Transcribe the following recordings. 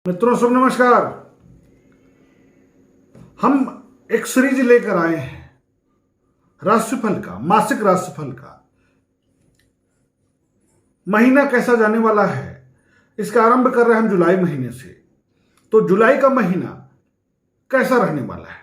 मित्रों सब नमस्कार। हम एक सीरीज लेकर आए हैं राशिफल का, मासिक राशिफल का। महीना कैसा जाने वाला है इसका आरंभ कर रहे हैं हम जुलाई महीने से। तो जुलाई का महीना कैसा रहने वाला है,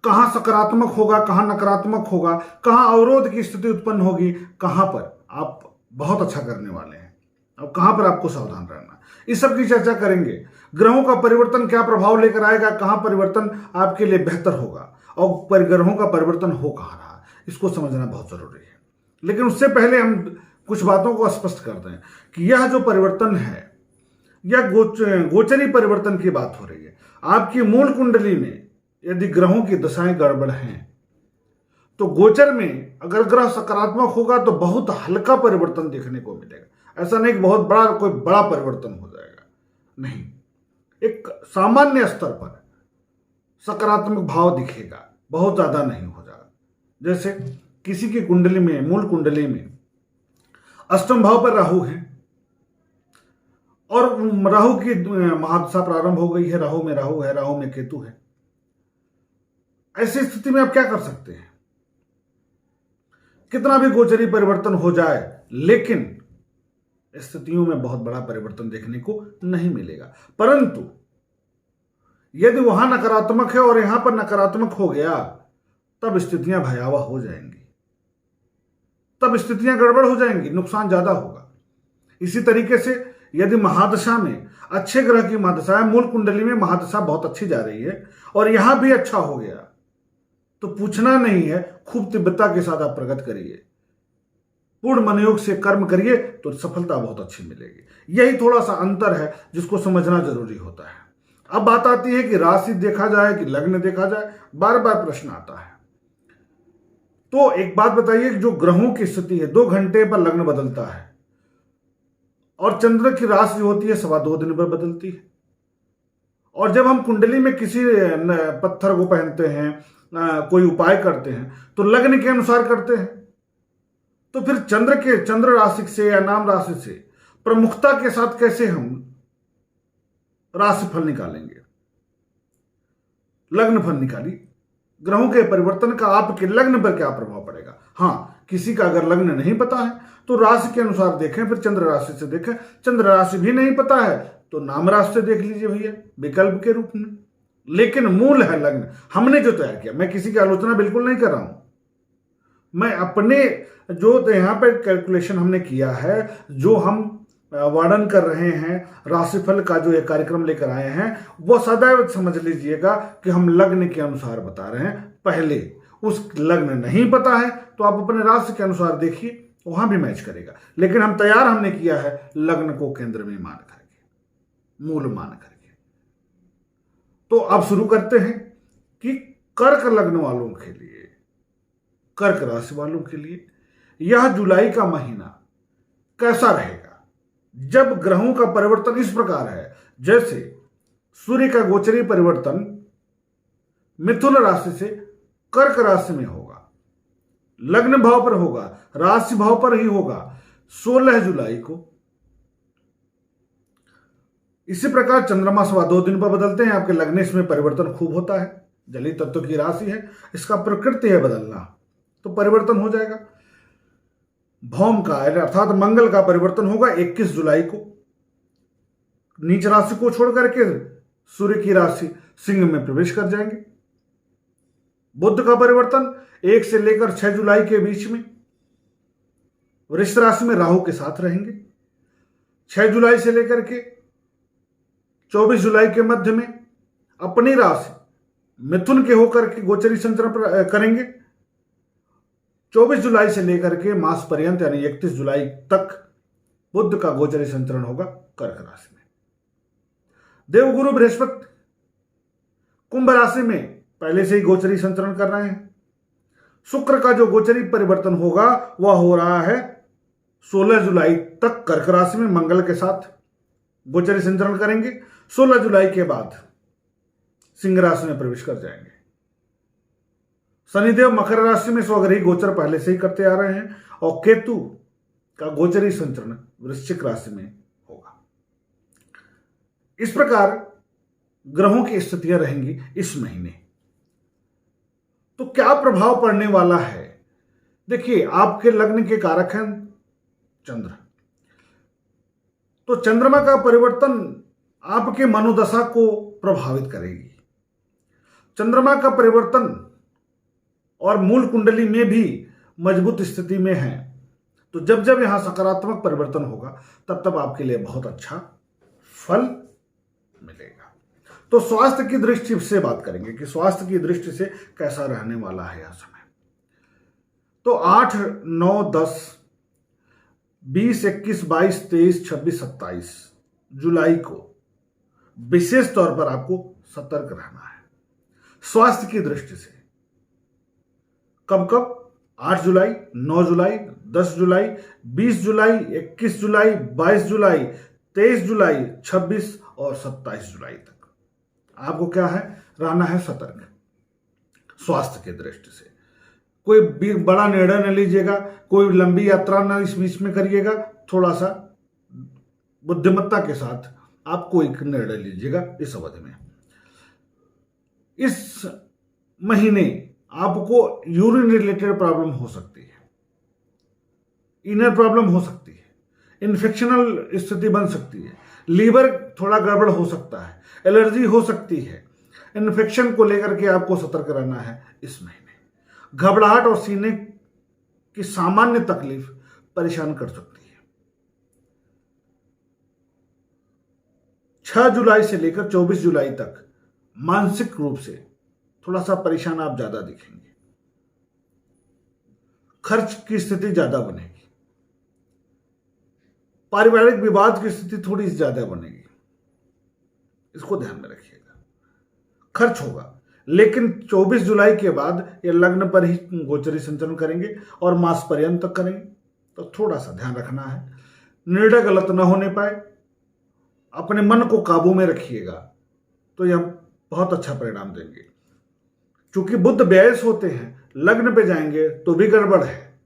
कहां सकारात्मक होगा, कहां नकारात्मक होगा, कहां अवरोध की स्थिति उत्पन्न होगी, कहां पर आप बहुत अच्छा करने वाले हैं, अब कहां पर आपको सावधान रहना, इस सब की चर्चा करेंगे। ग्रहों का परिवर्तन क्या प्रभाव लेकर आएगा, कहां परिवर्तन आपके लिए बेहतर होगा और ग्रहों का परिवर्तन हो कहां रहा, इसको समझना बहुत जरूरी है। लेकिन उससे पहले हम कुछ बातों को स्पष्ट कर दें कि यह जो परिवर्तन है यह गोचरी परिवर्तन की बात हो रही है। आपकी मूल कुंडली में यदि ग्रहों की दशाएं गड़बड़ हैं तो गोचर में अगर ग्रह सकारात्मक होगा तो बहुत हल्का परिवर्तन देखने को मिलेगा। ऐसा नहीं कि बहुत बड़ा कोई बड़ा परिवर्तन हो जाएगा, नहीं, एक सामान्य स्तर पर सकारात्मक भाव दिखेगा, बहुत ज्यादा नहीं हो जाएगा। जैसे किसी की कुंडली में, मूल कुंडली में अष्टम भाव पर राहु है और राहु की महादशा प्रारंभ हो गई है, राहु में राहु है, राहु में केतु है। ऐसी स्थिति में आप क्या कर सकते हैं, कितना भी गोचरी परिवर्तन हो जाए लेकिन स्थितियों में बहुत बड़ा परिवर्तन देखने को नहीं मिलेगा। परंतु यदि वहां नकारात्मक है और यहां पर नकारात्मक हो गया तब स्थितियां भयावह हो जाएंगी, तब स्थितियां गड़बड़ हो जाएंगी, नुकसान ज्यादा होगा। इसी तरीके से यदि महादशा में अच्छे ग्रह की महादशा है, मूल कुंडली में महादशा बहुत अच्छी जा रही है और यहां भी अच्छा हो गया तो पूछना नहीं है, खूब तीव्रता के साथ आप प्रगति करिए, पूर्ण मनोयोग से कर्म करिए तो सफलता बहुत अच्छी मिलेगी। यही थोड़ा सा अंतर है जिसको समझना जरूरी होता है। अब बात आती है कि राशि देखा जाए कि लग्न देखा जाए, बार बार प्रश्न आता है। तो एक बात बताइए कि जो ग्रहों की स्थिति है 2 घंटे पर लग्न बदलता है और चंद्र की राशि होती है 2.25 दिन पर बदलती है। और जब हम कुंडली में किसी पत्थर को पहनते हैं, कोई उपाय करते हैं तो लग्न के अनुसार करते हैं। तो फिर चंद्र राशि से या नाम राशि से प्रमुखता के साथ कैसे हम राशिफल निकालेंगे, लग्न फल निकालिए। ग्रहों के परिवर्तन का आपके लग्न पर क्या प्रभाव पड़ेगा। हां, किसी का अगर लग्न नहीं पता है तो राशि के अनुसार देखें, फिर चंद्र राशि से देखें। चंद्र राशि भी नहीं पता है तो नाम राशि से देख लीजिए भैया, विकल्प के रूप में। लेकिन मूल है लग्न, हमने जो तैयार किया। मैं किसी की आलोचना बिल्कुल नहीं कर रहा हूं, मैं अपने जो यहां पर कैलकुलेशन हमने किया है, जो हम वर्णन कर रहे हैं, राशिफल का जो एक कार्यक्रम लेकर आए हैं, वो सदैव समझ लीजिएगा कि हम लग्न के अनुसार बता रहे हैं। पहले उस लग्न नहीं पता है तो आप अपने राशि के अनुसार देखिए, वहां भी मैच करेगा। लेकिन हमने किया है लग्न को केंद्र में मान करके, मूल मान करके। तो अब शुरू करते हैं कि कर्क लग्न वालों के लिए, कर्क राशि वालों के लिए यह जुलाई का महीना कैसा रहेगा जब ग्रहों का परिवर्तन इस प्रकार है। जैसे सूर्य का गोचरी परिवर्तन मिथुन राशि से कर्क राशि में होगा, लग्न भाव पर होगा, राशि भाव पर ही होगा 16 जुलाई को। इसी प्रकार चंद्रमा 2.25 दिन पर बदलते हैं। आपके लग्न में परिवर्तन खूब होता है, जलीय तत्व की राशि है, इसका प्रकृति है बदलना, तो परिवर्तन हो जाएगा। भौम का अर्थात मंगल का परिवर्तन होगा 21 जुलाई को। नीच राशि को छोड़ करके सूर्य की राशि सिंह में प्रवेश कर जाएंगे। बुध का परिवर्तन 1 से लेकर 6 जुलाई के बीच में वृश्चिक राशि में राहु के साथ रहेंगे। 6 जुलाई से लेकर के 24 जुलाई के मध्य में अपनी राशि मिथुन के होकर के गोचरी संचरण करेंगे। 24 जुलाई से लेकर के मास पर्यंत यानी 31 जुलाई तक बुध का गोचरी संचरण होगा कर्क राशि में। देवगुरु बृहस्पति कुंभ राशि में पहले से ही गोचरी संचरण कर रहे हैं। शुक्र का जो गोचरी परिवर्तन होगा वह हो रहा है 16 जुलाई तक कर्क राशि में, मंगल के साथ गोचरी संचरण करेंगे। 16 जुलाई के बाद सिंह राशि में प्रवेश कर जाएंगे। शनिदेव मकर राशि में स्वग्रही गोचर पहले से ही करते आ रहे हैं और केतु का गोचरी संचरण वृश्चिक राशि में होगा। इस प्रकार ग्रहों की स्थितियां रहेंगी इस महीने। तो क्या प्रभाव पड़ने वाला है? देखिए, आपके लग्न के कारक हैं चंद्र। तो चंद्रमा का परिवर्तन आपके मनोदशा को प्रभावित करेगी। चंद्रमा का परिवर्तन और मूल कुंडली में भी मजबूत स्थिति में है, तो जब जब यहां सकारात्मक परिवर्तन होगा तब तब आपके लिए बहुत अच्छा फल मिलेगा। तो स्वास्थ्य की दृष्टि से बात करेंगे कि स्वास्थ्य की दृष्टि से कैसा रहने वाला है यह समय। तो 8, 9, 10, 20, 21, 22, 23, 26, 27 जुलाई को विशेष तौर पर आपको सतर्क रहना है स्वास्थ्य की दृष्टि से। कब कब? 8 जुलाई, 9 जुलाई, 10 जुलाई, 20 जुलाई, 21 जुलाई, 22 जुलाई, 23 जुलाई, 26 और 27 जुलाई तक आपको क्या है, रहना है सतर्क स्वास्थ्य की दृष्टि से। कोई बड़ा निर्णय न लीजिएगा, कोई लंबी यात्रा न इस बीच में करिएगा, थोड़ा सा बुद्धिमत्ता के साथ आप कोई निर्णय लीजिएगा इस अवधि में। इस महीने आपको यूरिन रिलेटेड प्रॉब्लम हो सकती है, इनर प्रॉब्लम हो सकती है, इन्फेक्शनल स्थिति बन सकती है, लीवर थोड़ा गड़बड़ हो सकता है, एलर्जी हो सकती है। इन्फेक्शन को लेकर के आपको सतर्क रहना है इस महीने। घबराहट और सीने की सामान्य तकलीफ परेशान कर सकती है। 6 जुलाई से लेकर 24 जुलाई तक मानसिक रूप से थोड़ा सा परेशान आप ज्यादा दिखेंगे। खर्च की स्थिति ज्यादा बनेगी, पारिवारिक विवाद की स्थिति थोड़ी ज्यादा बनेगी, इसको ध्यान में रखिएगा। खर्च होगा, लेकिन 24 जुलाई के बाद ये लग्न पर ही गोचरी संचरण करेंगे और मास पर्यंत तक करेंगे, तो थोड़ा सा ध्यान रखना है। निर्णय गलत न होने पाए, अपने मन को काबू में रखिएगा तो यह बहुत अच्छा परिणाम देंगे। क्योंकि बुध व्ययस होते हैं, लग्न पे जाएंगे तो भी गड़बड़ है,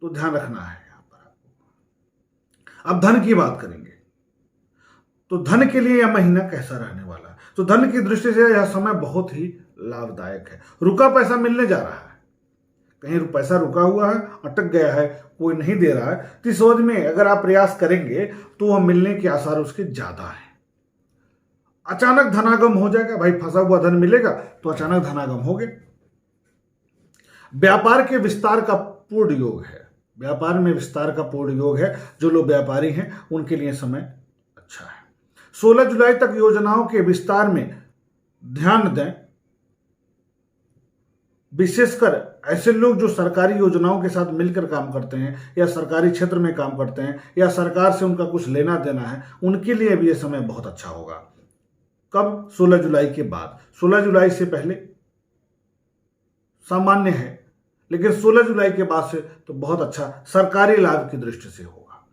तो ध्यान रखना है यहां पर आपको। अब धन की बात करेंगे, तो धन के लिए यह महीना कैसा रहने वाला है? तो धन की दृष्टि से यह समय बहुत ही लाभदायक है। रुका पैसा मिलने जा रहा है, कहीं पैसा रुका हुआ है, अटक गया है, कोई नहीं दे रहा है, तो इस अवधि में अगर आप प्रयास करेंगे तो वह मिलने के आसार उसके ज्यादा है। अचानक धनागम हो जाएगा, भाई फंसा हुआ धन मिलेगा तो अचानक धनागम हो गया। व्यापार के विस्तार का पूर्ण योग है, व्यापार में विस्तार का पूर्ण योग है। जो लोग व्यापारी हैं उनके लिए समय अच्छा है। 16 जुलाई तक योजनाओं के विस्तार में ध्यान दें, विशेषकर ऐसे लोग जो सरकारी योजनाओं के साथ मिलकर काम करते हैं या सरकारी क्षेत्र में काम करते हैं या सरकार से उनका कुछ लेना देना है, उनके लिए भी यह समय बहुत अच्छा होगा। कब? 16 जुलाई के बाद। 16 जुलाई से पहले सामान्य है, लेकिन 16 जुलाई के बाद से तो बहुत अच्छा सरकारी लाभ की दृष्टि से होगा।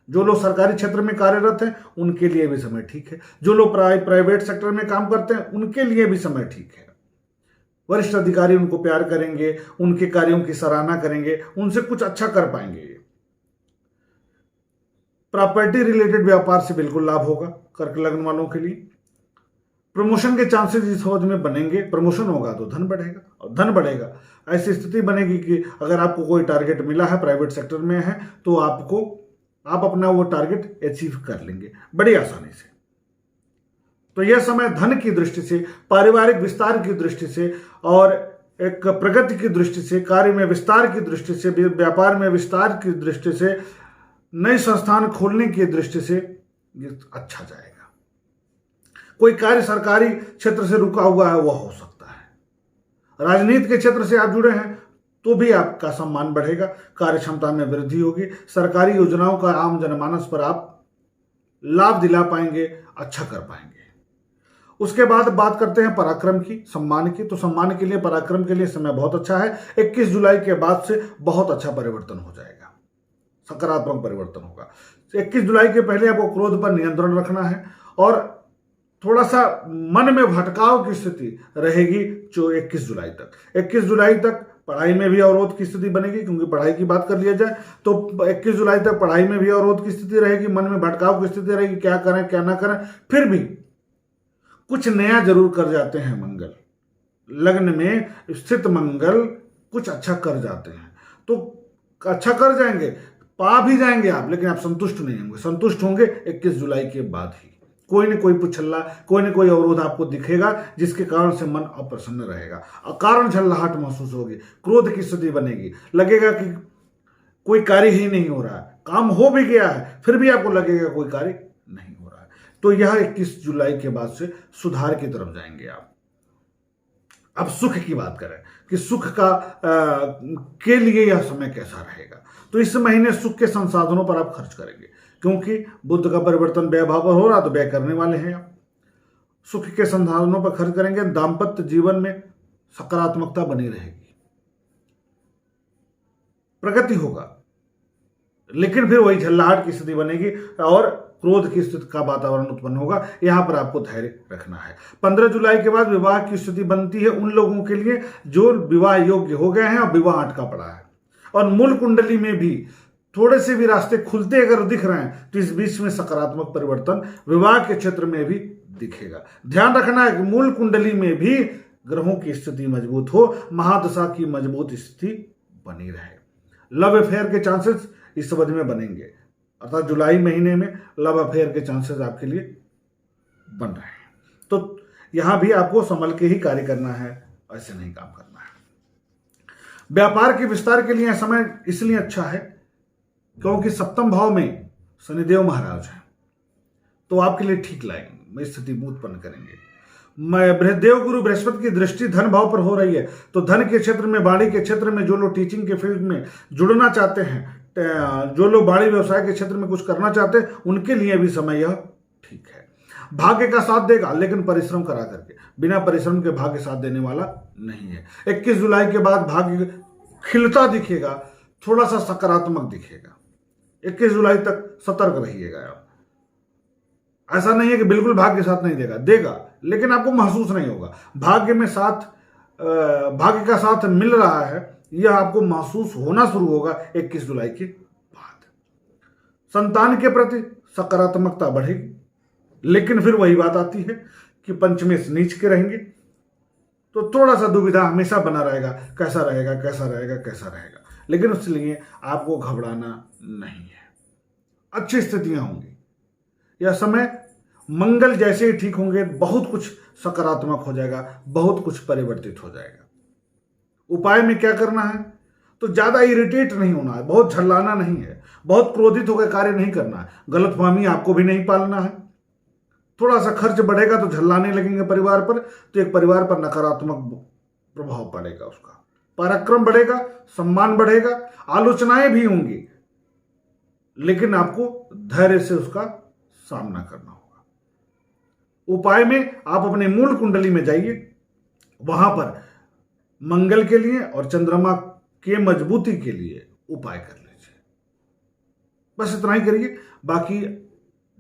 जो लोग सरकारी क्षेत्र में कार्यरत हैं उनके लिए भी समय ठीक है। जो लोग प्राइवेट सेक्टर में काम करते हैं उनके लिए भी समय ठीक है। वरिष्ठ अधिकारी उनको प्यार करेंगे, उनके कार्यों की सराहना करेंगे, उनसे कुछ अच्छा कर पाएंगे। प्रॉपर्टी रिलेटेड व्यापार से बिल्कुल लाभ होगा कर्क लग्न वालों के लिए। प्रमोशन के चांसेस इस अवधि में बनेंगे, प्रमोशन होगा तो धन बढ़ेगा, और धन बढ़ेगा ऐसी स्थिति बनेगी कि अगर आपको कोई टारगेट मिला है, प्राइवेट सेक्टर में है, तो आप अपना वो टारगेट अचीव कर लेंगे बड़ी आसानी से। तो यह समय धन की दृष्टि से, पारिवारिक विस्तार की दृष्टि से और एक प्रगति की दृष्टि से, कार्य में विस्तार की दृष्टि से, व्यापार में विस्तार की दृष्टि से, नए संस्थान खोलने की दृष्टि से ये अच्छा जाएगा। कोई कार्य सरकारी क्षेत्र से रुका हुआ है वह हो सकता है। राजनीति के क्षेत्र से आप जुड़े हैं तो भी आपका सम्मान बढ़ेगा, कार्य क्षमता में वृद्धि होगी, सरकारी योजनाओं का आम जनमानस पर आप लाभ दिला पाएंगे, अच्छा कर पाएंगे। उसके बाद बात करते हैं पराक्रम की, सम्मान की। तो सम्मान के लिए, पराक्रम के लिए समय बहुत अच्छा है। 21 जुलाई के बाद से बहुत अच्छा परिवर्तन हो जाएगा, सकारात्मक परिवर्तन होगा। 21 जुलाई के पहले आपको क्रोध पर नियंत्रण रखना है और थोड़ा सा मन में भटकाव की स्थिति रहेगी जो 21 जुलाई तक। 21 जुलाई तक पढ़ाई में भी अवरोध की स्थिति बनेगी, क्योंकि पढ़ाई की बात कर लिया जाए तो 21 जुलाई तक पढ़ाई में भी अवरोध की स्थिति रहेगी, मन में भटकाव की स्थिति रहेगी, क्या करें क्या ना करें। फिर भी कुछ नया जरूर कर जाते हैं मंगल, लग्न में स्थित मंगल कुछ अच्छा कर जाते हैं। तो अच्छा कर जाएंगे, पा भी जाएंगे आप, लेकिन आप संतुष्ट नहीं होंगे। संतुष्ट होंगे 21 जुलाई के बाद ही। कोई न कोई पुछल्ला, कोई न कोई अवरोध आपको दिखेगा, जिसके कारण से मन अप्रसन्न रहेगा, अकारण झल्लाहट महसूस होगी, क्रोध की स्थिति बनेगी, लगेगा कि कोई कार्य ही नहीं हो रहा है, काम हो भी गया है फिर भी आपको लगेगा कोई कार्य नहीं हो रहा है। तो यह 21 जुलाई के बाद से सुधार की तरफ जाएंगे आप। अब सुख की बात करें कि सुख के लिए यह समय कैसा रहेगा, तो इस महीने सुख के संसाधनों पर आप खर्च करेंगे, क्योंकि बुध का परिवर्तन व्यय भाव पर हो रहा, तो व्यय करने वाले हैं आप। सुख के संसाधनों पर खर्च करेंगे, दाम्पत्य जीवन में सकारात्मकता बनी रहेगी, प्रगति होगा, लेकिन फिर वही झल्लाहट की स्थिति बनेगी और क्रोध की स्थिति का वातावरण उत्पन्न होगा। यहां पर आपको धैर्य रखना है। 15 जुलाई के बाद विवाह की स्थिति बनती है उन लोगों के लिए जो विवाह योग्य हो गए हैं और विवाह अटका पड़ा है, और मूल कुंडली में भी थोड़े से भी रास्ते खुलते अगर दिख रहे हैं तो इस बीच में सकारात्मक परिवर्तन विवाह के क्षेत्र में भी दिखेगा। ध्यान रखना है कि मूल कुंडली में भी ग्रहों की स्थिति मजबूत हो, महादशा की मजबूत स्थिति बनी रहे। लव अफेयर के चांसेस इस अवधि में बनेंगे, अर्थात जुलाई महीने में लव अफेयर के चांसेस आपके लिए बन रहे हैं। तो यहां भी आपको संभल के ही कार्य करना है, ऐसे नहीं काम करना है। व्यापार के विस्तार के लिए समय इसलिए अच्छा है क्योंकि सप्तम भाव में शनिदेव महाराज हैं, तो आपके लिए ठीक लाएंगे, स्थिति उत्पन्न करेंगे। देव गुरु बृहस्पति की दृष्टि धन भाव पर हो रही है, तो धन के क्षेत्र में, वाणी के क्षेत्र में जो लोग टीचिंग के फील्ड में जुड़ना चाहते हैं, जो लोग वाणी व्यवसाय के क्षेत्र में कुछ करना चाहते हैं, उनके लिए भी समय यह ठीक है। भाग्य का साथ देगा, लेकिन परिश्रम करा करके, बिना परिश्रम के भाग्य साथ देने वाला नहीं है। 21 जुलाई के बाद भाग्य खिलता दिखेगा, थोड़ा सा सकारात्मक दिखेगा। 21 जुलाई तक सतर्क रहिएगा आप। ऐसा नहीं है कि बिल्कुल भाग्य साथ नहीं देगा, देगा, लेकिन आपको महसूस नहीं होगा। भाग्य में साथ, भाग्य का साथ मिल रहा है, यह आपको महसूस होना शुरू होगा 21 जुलाई के बाद। संतान के प्रति सकारात्मकता बढ़ेगी, लेकिन फिर वही बात आती है कि पंचमे से नीच के रहेंगे, तो थोड़ा सा दुविधा हमेशा बना रहेगा, कैसा रहेगा कैसा रहेगा कैसा रहेगा। लेकिन उसलिए आपको घबराना नहीं है, अच्छी स्थितियां होंगी। यह समय मंगल जैसे ही ठीक होंगे, बहुत कुछ सकारात्मक हो जाएगा, बहुत कुछ परिवर्तित हो जाएगा। उपाय में क्या करना है, तो ज्यादा इरिटेट नहीं होना है, बहुत झल्लाना नहीं है, बहुत क्रोधित होकर कार्य नहीं करना है, गलतफहमी आपको भी नहीं पालना है। थोड़ा सा खर्च बढ़ेगा तो झल्लाने लगेंगे परिवार पर, तो एक परिवार पर नकारात्मक प्रभाव पड़ेगा, उसका पराक्रम बढ़ेगा, सम्मान बढ़ेगा, आलोचनाएं भी होंगी, लेकिन आपको धैर्य से उसका सामना करना होगा। उपाय में आप अपने मूल कुंडली में जाइए, वहां पर मंगल के लिए और चंद्रमा के मजबूती के लिए उपाय कर लीजिए। बस इतना ही करिए। बाकी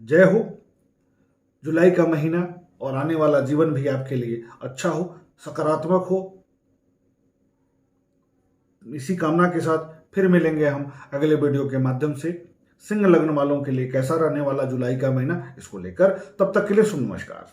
जय हो, जुलाई का महीना और आने वाला जीवन भी आपके लिए अच्छा हो, सकारात्मक हो। इसी कामना के साथ फिर मिलेंगे हम अगले वीडियो के माध्यम से। सिंह लग्न वालों के लिए कैसा रहने वाला जुलाई का महीना, इसको लेकर। तब तक के लिए नमस्कार।